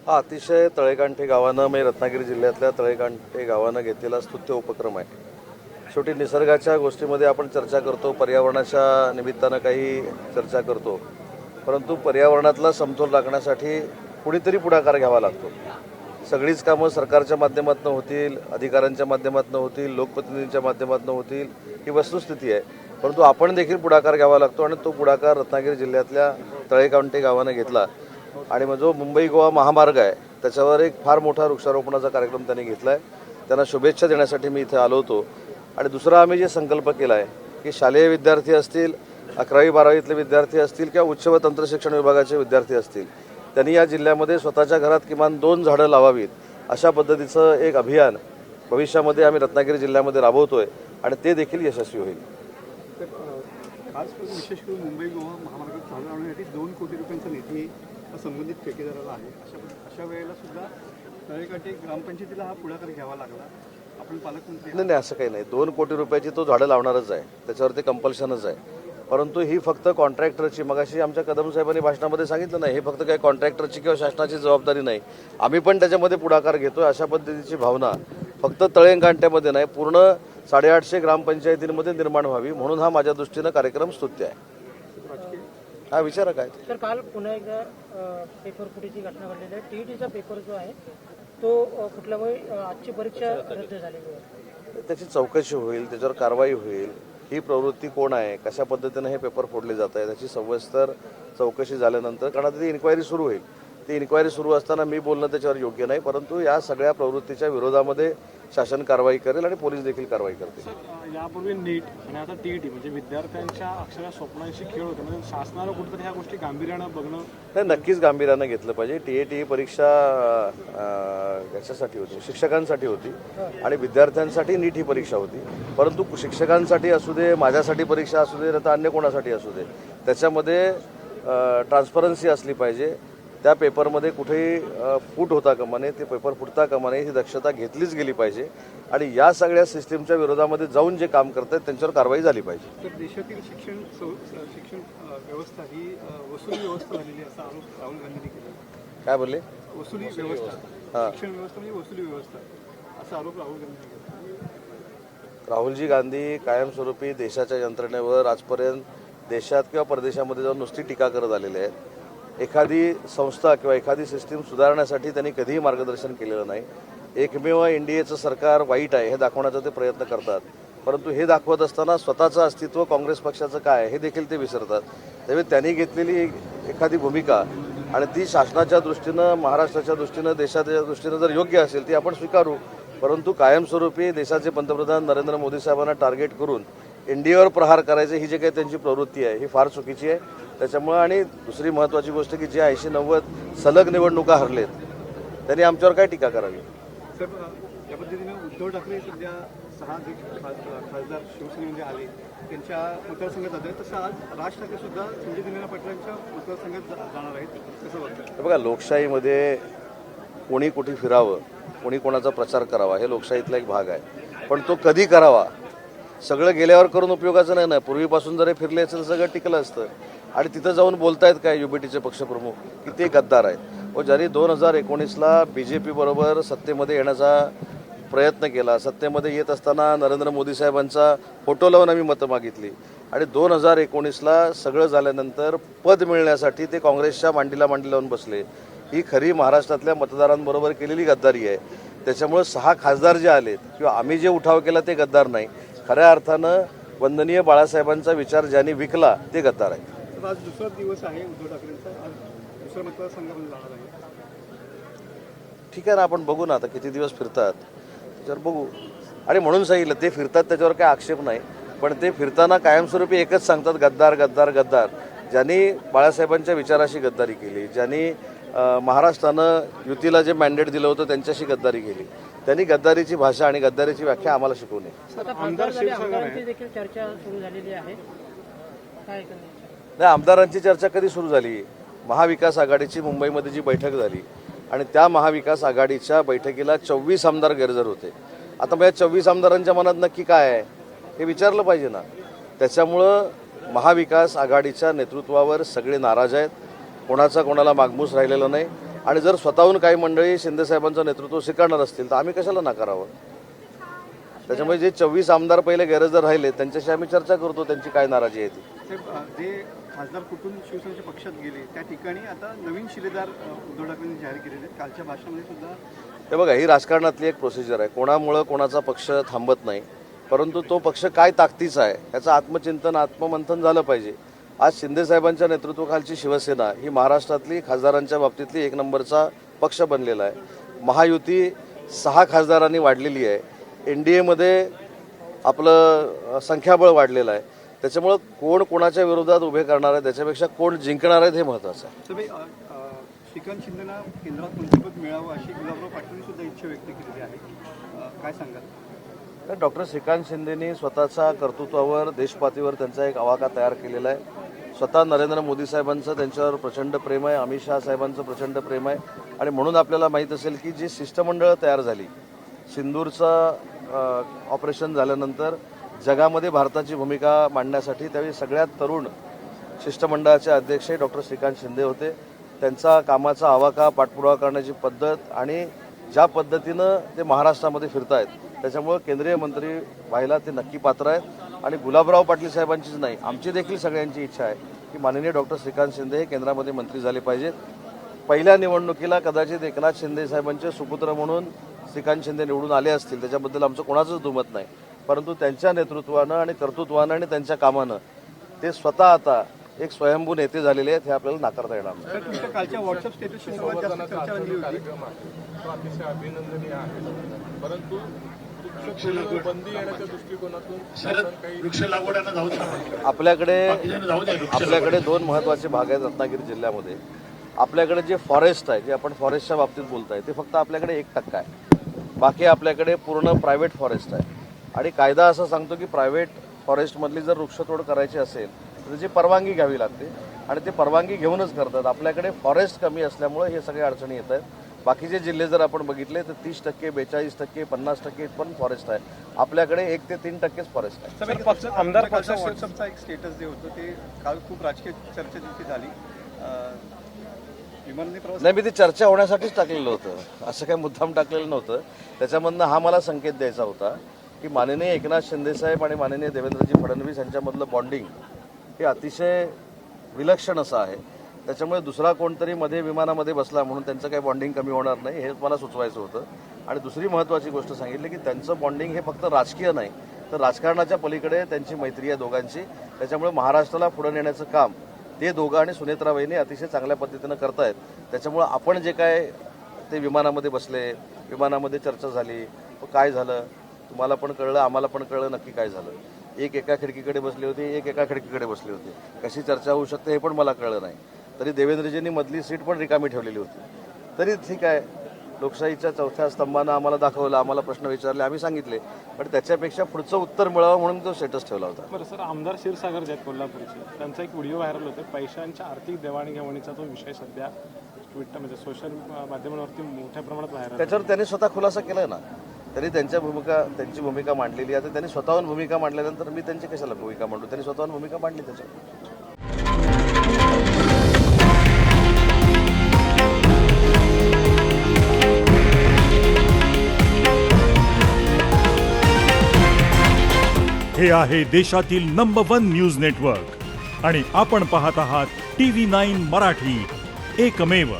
हा अतिशय तळेकांठे गावानं म्हणजे रत्नागिरी जिल्ह्यातल्या तळेकांठे गावानं घेतलेला स्तुत्य उपक्रम आहे। शेवटी निसर्गाच्या गोष्टीमध्ये आपण चर्चा करतो, पर्यावरणाच्या निमित्तानं काही चर्चा करतो, परंतु पर्यावरणातला समतोल राखण्यासाठी कुणीतरी पुढाकार घ्यावा लागतो। सगळीच कामं सरकारच्या माध्यमातून होतील, अधिकाऱ्यांच्या माध्यमातून होतील, लोकप्रतिनिधींच्या माध्यमातून होतील, ही वस्तुस्थिती आहे। परंतु आपण देखील पुढाकार घ्यावा लागतो आणि तो पुढाकार रत्नागिरी जिल्ह्यातल्या तळेकांठे गावानं घेतला आणि मग जो मुंबई गोवा महामार्ग आहे त्याच्यावर एक फार मोठा वृक्षारोपणाचा कार्यक्रम त्यांनी घेतला आहे। त्यांना शुभेच्छा देण्यासाठी मी इथे आलो होतो। आणि दुसरा आम्ही जे संकल्प केला आहे की शालेय विद्यार्थी असतील, 11वी 12वीतले विद्यार्थी असतील किंवा उच्च व तंत्रशिक्षण विभागाचे विद्यार्थी असतील, त्यांनी या जिल्ह्यामध्ये स्वतःच्या घरात किमान 2 झाडं लावावीत, अशा पद्धतीचं एक अभियान भविष्यामध्ये आम्ही रत्नागिरी जिल्ह्यामध्ये राबवतोय आणि ते देखील यशस्वी होईल। खास करून विशेष करून मुंबई गोवा महामार्ग चालू राहण्यासाठी 2 कोटी रुपयांचा निधी संबंधित ठेकेदाराला आहे। अशा वेळेला सुद्धा तळेकाठी ग्रामपंचायतीला हा पुढाकार घ्यावा लागला। आपण पालकमंत्री नाही, असं काही नाही। 2 कोटी रुपयाची तो झाडं लावणारच आहे, त्याच्यावरती कंपल्शनच आहे। परंतु ही फक्त कॉन्ट्रॅक्टरची, मगाशी आमच्या कदम साहेबांनी भाषणामध्ये सांगितलं नाही, हे फक्त काही कॉन्ट्रॅक्टरची किंवा शासनाची जबाबदारी नाही, आम्ही पण त्याच्यामध्ये पुढाकार घेतोय। अशा पद्धतीची भावना फक्त तळेकांठ्यामध्ये नाही, पूर्ण 850 ग्रामपंचायतींमध्ये निर्माण व्हावी, म्हणून हा माझ्या दृष्टीनं कार्यक्रम स्तुत्य आहे। हा विचारा काय तर काल पुन्हा एकदा पेपर फुटीची घटना घडलेली आहे। टीईटीचा पेपर जो आहे तो फुटल्यामुळे आजची परीक्षा रद्द झालेली आहे। त्याची चौकशी होईल, त्याच्यावर कारवाई होईल। ही प्रवृत्ती कोण आहे, कशा पद्धतीने हे पेपर फोडले जात आहे, त्याची सविस्तर चौकशी झाल्यानंतर, कारण आता ती इन्क्वायरी सुरू होईल। ती इन्क्वायरी सुरू असताना मी बोलणं त्याच्यावर योग्य नाही, परंतु या सगळ्या प्रवृत्तीच्या विरोधामध्ये शासन कारवाई करेल आणि पोलीस देखील कारवाई करतील। यापूर्वी नीट आणि आता टीईटी म्हणजे विद्यार्थ्यांच्या अक्षरशः स्वप्नांशी खेळ होते, म्हणजे शासनाला कुठेतरी ह्या गोष्टी गांभीर्यानं बघणं नाही, नक्कीच गांभीर्यानं घेतलं पाहिजे। टीईटी परीक्षा याच्यासाठी होती, शिक्षकांसाठी होती आणि विद्यार्थ्यांसाठी नीट ही परीक्षा होती। परंतु शिक्षकांसाठी असू दे, माझ्यासाठी परीक्षा असू दे, तर अन्य कोणासाठी असू दे, त्याच्यामध्ये ट्रान्सपरन्सी असली पाहिजे। त्या पेपरमध्ये कुठेही फूट होता कामा नये, ते पेपर फुटता कामा नये, ही दक्षता घेतलीच गेली पाहिजे आणि या सगळ्या सिस्टीमच्या विरोधामध्ये जाऊन जे काम करतात त्यांच्यावर कारवाई झाली पाहिजे। तर देशातील शिक्षण व्यवस्था ही वसुली व्यवस्था झालेली असा आरोप राहुल गांधींनी केला। काय बोलले? वसुली व्यवस्था, शिक्षण व्यवस्था म्हणजे वसुली व्यवस्था असा आरोप राहुल गांधींनी केला। राहुलजी गांधी कायमस्वरूपी देशाच्या यंत्रणेवर आजपर्यंत देशात किंवा परदेशामध्ये जाऊन नुसती टीका करत आलेले आहेत। एखादी संस्था किंवा एखादी सिस्टीम सुधारण्यासाठी त्यांनी कधीही मार्गदर्शन केलेलं नाही। एकमेव एनडीएचं सरकार वाईट आहे हे दाखवण्याचा ते प्रयत्न करतात, परंतु हे दाखवत असताना स्वतःचं अस्तित्व काँग्रेस पक्षाचं काय हे देखील ते विसरतात। त्यामुळे त्यांनी घेतलेली एखादी भूमिका आणि ती शासनाच्या दृष्टीनं, महाराष्ट्राच्या दृष्टीनं, देशाच्या दृष्टीनं जर योग्य असेल ती आपण स्वीकारू, परंतु कायमस्वरूपी देशाचे पंतप्रधान नरेंद्र मोदी साहेबांना टार्गेट करून एनडीएवर प्रहार करायचे ही जे काही त्यांची प्रवृत्ती आहे ही फार चुकीची आहे। त्याच्यामुळे आणि दुसरी महत्त्वाची गोष्ट की जे 80-90 सलग निवडणुका हरलेत त्यांनी आमच्यावर काय टीका करावी। साहेब, या पद्धतीने उद्धव ठाकरे सध्या 6 खासदार शिवसेनेमध्ये आले, त्यांच्या मतदारसंघात जात आहेत, तसं आज राज ठाकरे सुद्धा संजय दिनेना पाटलांच्या मतदारसंघात जाणार आहेत, कसं वाटतं? बघा, लोकशाहीमध्ये कोणी कुठे फिरावं, कोणी कोणाचा प्रचार करावा हे लोकशाहीतला एक भाग आहे, पण तो कधी करावा, सगळं गेल्यावर करून उपयोगाचं नाही ना। पूर्वीपासून जर फिरले असेल सगळं टिकलं असतं। आणि तिथं जाऊन बोलतायत काय युबीटीचे पक्षप्रमुख की ते गद्दार आहेत। व ज्यांनी 2019ला BJP बरोबर सत्तेमध्ये येण्याचा प्रयत्न केला, सत्तेमध्ये येत असताना नरेंद्र मोदी साहेबांचा फोटो लावून आम्ही मतं मागितली आणि 2019ला सगळं झाल्यानंतर पद मिळण्यासाठी ते काँग्रेसच्या मांडीला मांडी लावून बसले। ही खरी महाराष्ट्रातल्या मतदारांबरोबर केलेली गद्दारी आहे। त्याच्यामुळे 6 खासदार जे आलेत किंवा आम्ही जे उठाव केला ते गद्दार नाही, खऱ्या अर्थानं वंदनीय बाळासाहेबांचा विचार ज्यांनी विकला ते गद्दार आहे। आज दुसरा दिवस आहे उद्धव ठाकरेंचा, आज दुसऱ्या मतदारसंघामध्ये जाणार आहे। ठीक आहे ना, आपण बघू ना आता किती दिवस फिरतात त्याच्यावर बघू। आणि म्हणून सांगितलं ते फिरतात त्याच्यावर काही आक्षेप नाही, पण ते फिरताना कायमस्वरूपी एकच सांगतात गद्दार गद्दार गद्दार। ज्यांनी बाळासाहेबांच्या विचाराशी गद्दारी केली, ज्यांनी महाराष्ट्रानं युतीला जे मॅन्डेट दिलं होतं त्यांच्याशी गद्दारी केली, त्यांनी गद्दारीची भाषा आणि गद्दारीची व्याख्या आम्हाला शिकवू नये। आमदारांची देखील चर्चा सुरू झालेली आहे, काय नाही, आमदारांची चर्चा कधी सुरू झाली? महाविकास आघाडीची मुंबईमध्ये जी बैठक झाली आणि त्या महाविकास आघाडीच्या बैठकीला 24 आमदार गैरहजर होते। आता मग या 24 आमदारांच्या मनात नक्की काय आहे हे विचारलं पाहिजे ना। त्याच्यामुळं महाविकास आघाडीच्या नेतृत्वावर सगळे नाराज आहेत, कोणाचा कोणाला मागमूस राहिलेला नाही आणि जर स्वतःहून काही मंडळी शिंदेसाहेबांचं नेतृत्व स्वीकारणार असतील तर आम्ही कशाला नाकारावं. त्याच्यामुळे जे 24 आमदार पहिले गैरहजर राहिले त्यांच्याशी आम्ही चर्चा करतो, त्यांची काय नाराजी आहे ती. साहेब, जे खासदार कुठून शिवसेनेच्या पक्षात गेले त्या ठिकाणी आता नवीन शिलेदार उद्धव ठाकरेंनी जाहीर केलेले आहेत. कालच्या भाषणामध्ये सुद्धा हे बघा, ही राजकारणातली एक प्रोसिजर आहे. कोणामुळं कोणाचा पक्ष थांबत नाही, परंतु तो पक्ष काय ताकदीचा आहे याचं आत्मचिंतन आत्ममंथन झालं पाहिजे. आज शिंदेसाहेबांच्या नेतृत्वाखालची शिवसेना ही महाराष्ट्रातली खासदारांच्या बाबतीतली एक नंबरचा पक्ष बनलेला आहे. महायुती 6 खासदारांनी वाढलेली आहे. NDAमध्ये आपलं संख्याबळ वाढलेलं आहे. त्याच्यामुळं कोण कोणाच्या विरोधात उभे करणार आहे त्याच्यापेक्षा कोण जिंकणार आहेत हे महत्त्वाचं आहे. श्रीकांत शिंदेना केंद्रात मंत्रिपद मिळावं अशी गुलाबराव पाटीलने सुद्धा इच्छा व्यक्त केलेली आहे. काय सांगाल? डॉक्टर श्रीकांत शिंदेनी स्वतःच्या कर्तृत्वावर देशपातळीवर त्यांचा एक आवाका तयार केलेला आहे. स्वतः नरेंद्र मोदी साहेबांचं त्यांच्यावर प्रचंड प्रेम आहे, अमित शहा साहेबांचं प्रचंड प्रेम आहे. आणि म्हणून आपल्याला माहीत असेल की जी शिष्टमंडळं तयार झाली सिंदूरचं ऑपरेशन झाल्यानंतर जगामध्ये भारताची भूमिका मांडण्यासाठी त्यावेळी सगळ्यात तरुण शिष्टमंडळाचे अध्यक्ष डॉक्टर श्रीकांत शिंदे होते. त्यांचा कामाचा आवाका, पाठपुरावा करण्याची पद्धत आणि ज्या पद्धतीनं ते महाराष्ट्रामध्ये फिरतायत त्याच्यामुळं केंद्रीय मंत्री व्हायला ते नक्की पात्र आहेत. आणि गुलाबराव पाटील साहेबांचीच नाही, आमची देखील सगळ्यांची इच्छा आहे की माननीय डॉक्टर श्रीकांत शिंदे हे केंद्रामध्ये मंत्री झाले पाहिजेत. पहिल्या निवडणुकीला कदाचित एकनाथ शिंदे साहेबांचे सुपुत्र म्हणून श्रीकांत शिंदे निवडून आले असतील, त्याच्याबद्दल आमचं कोणाचंच दुमत नाही. परंतु त्यांच्या नेतृत्वानं आणि कर्तृत्वानं आणि त्यांच्या कामानं ते स्वतः आता एक स्वयंभू नेते झालेले आहेत, हे आपल्याला नाकारता येणार नाही. तुमच्या कालच्या व्हॉट्सअप स्टेटसची सर्वात जास्त चर्चा झाली होती. तो अतिशय अभिनंदनीय आहे, परंतु बंदी येण्याच्या दृष्टिकोनातून वृक्ष लागवडांना जाऊ द्या. आपल्याकडे 2 महत्त्वाचे भाग आहेत रत्नागिरी जिल्ह्यामध्ये. आपल्याकडे जे फॉरेस्ट आहे, जे आपण फॉरेस्टच्या बाबतीत बोलताय, ते फक्त आपल्याकडे 1% आहे. बाकी आपल्याकडे पूर्ण प्रायव्हेट फॉरेस्ट आहे. आणि कायदा असं सांगतो की प्रायव्हेट फॉरेस्टमधली जर वृक्षतोड करायची असेल तर त्याची परवानगी घ्यावी लागते आणि ते परवानगी घेऊनच करतात. आपल्याकडे फॉरेस्ट कमी असल्यामुळे हे सगळे अडचणी येत आहेत. बाकीचे जिल्हे जर आपण बघितले तर 30%, 42%, 50% पण फॉरेस्ट आहे. आपल्याकडे 1 ते 3%च फॉरेस्ट आहे. आमदार पक्षाचा व्हॉट्सअपचा एक स्टेटस जे होतं ते काल खूप राजकीय चर्चा तिथे झाली. विमानाने प्रवास नाही, मी ती चर्चा होण्यासाठीच टाकलेलं होतं, असं काही मुद्दाम टाकलेलं नव्हतं. त्याच्यामधनं हा मला संकेत द्यायचा होता की माननीय एकनाथ शिंदेसाहेब आणि माननीय देवेंद्रजी फडणवीस यांच्यामधलं बॉन्डिंग हे अतिशय विलक्षण असं आहे. त्याच्यामुळे दुसरा कोणतरी मध्ये विमानामध्ये बसला म्हणून त्यांचं काही बॉन्डिंग कमी होणार नाही, हे मला सुचवायचं होतं. आणि दुसरी महत्त्वाची गोष्ट सांगितली की त्यांचं बॉन्डिंग हे फक्त राजकीय नाही तर राजकारणाच्या पलीकडे त्यांची मैत्री आहे दोघांची. त्याच्यामुळे महाराष्ट्राला पुढे नेण्याचं काम ते दोघं आणि सुनेत्राबाईंनी अतिशय चांगल्या पद्धतीनं करतायत. त्याच्यामुळं आपण जे काय ते विमानामध्ये बसले, विमानामध्ये चर्चा झाली, काय झालं तुम्हाला पण कळलं, आम्हाला पण कळलं नक्की काय झालं. एक एका खिडकीकडे बसले होते, एक एका खिडकीकडे बसले होते. कशी चर्चा होऊ शकते हे पण मला कळलं नाही. तरी देवेंद्रजींनी मधली सीट पण रिकामी ठेवलेली होती. तरी ठीक आहे, लोकशाहीच्या 4थ्या स्तंभानं आम्हाला दाखवलं, आम्हाला प्रश्न विचारले, आम्ही सांगितले. पण त्याच्यापेक्षा पुढचं उत्तर मिळावं म्हणून तो स्टेटस ठेवला होता. बरं सर, आमदार क्षीरसागर जे आहेत कोल्हापूरचे, त्यांचा एक व्हिडिओ व्हायरल होते. पैशांच्या आर्थिक देवाणघेवाणीचा तो विषय सध्या ट्विटर म्हणजे सोशल माध्यमांवरती मोठ्या प्रमाणात व्हायरल. त्याच्यावर त्यांनी स्वतः खुलासा केलाय ना. त्यांनी त्यांची भूमिका मांडलेली आहे. त्यांनी स्वतःहून भूमिका मांडल्यानंतर मी त्यांची कशाला भूमिका मांडू. त्यांनी स्वतःहून भूमिका मांडली त्याच्यावर. हे आहे देशातील नंबर 1 न्यूज नेटवर्क आणि आपण पाहत आहात TV9 मराठी, एकमेव.